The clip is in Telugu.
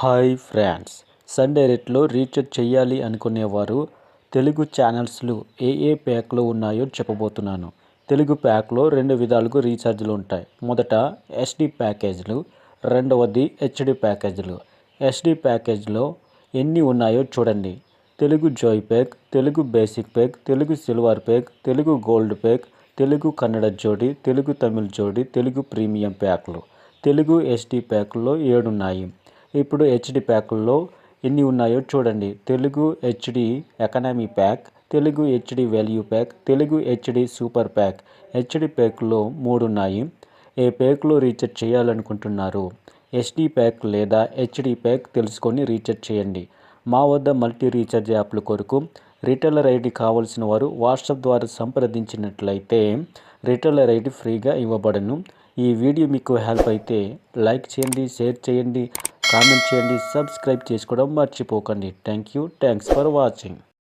హాయ్ ఫ్రెండ్స్, సన్ డైరెక్ట్లో రీఛార్జ్ చేయాలి అనుకునేవారు తెలుగు ఛానల్స్లో ఏ ప్యాక్లు ఉన్నాయో చెప్పబోతున్నాను. తెలుగు ప్యాక్లో రెండు విధాలుగా రీఛార్జ్లు ఉంటాయి. మొదట ఎస్డి ప్యాకేజీలు, రెండవది హెచ్డి ప్యాకేజీలు. ఎస్డి ప్యాకేజ్లో ఎన్ని ఉన్నాయో చూడండి. Telugu joy pack, Telugu basic pack, Telugu silver pack, Telugu gold pack, Telugu Kannada జోడి, తెలుగు తమిళ్ జోడి, తెలుగు ప్రీమియం ప్యాక్లు. తెలుగు ఎస్డి ప్యాక్లో 7 ఉన్నాయి. ఇప్పుడు హెచ్డి ప్యాకుల్లో ఎన్ని ఉన్నాయో చూడండి. Telugu HD economy pack, Telugu HD value pack, Telugu HD super pack. HD ప్యాక్లో 3 ఉన్నాయి. ఏ ప్యాక్లో రీఛార్జ్ చేయాలనుకుంటున్నారు? ఎస్డి ప్యాక్ లేదా హెచ్డి ప్యాక్ తెలుసుకొని రీఛార్జ్ చేయండి. మా వద్ద మల్టీ రీఛార్జ్ యాప్ల కొరకు రిటైలర్ ఐడి కావాల్సిన వారు వాట్సాప్ ద్వారా సంప్రదించినట్లయితే రిటైలర్ ఐడి ఫ్రీగా ఇవ్వబడను. ఈ వీడియో మీకు హెల్ప్ అయితే లైక్ చేయండి, షేర్ చేయండి, కామెంట్ చేయండి, సబ్స్క్రైబ్ చేసుకోవడం మర్చిపోకండి. Thanks for watching.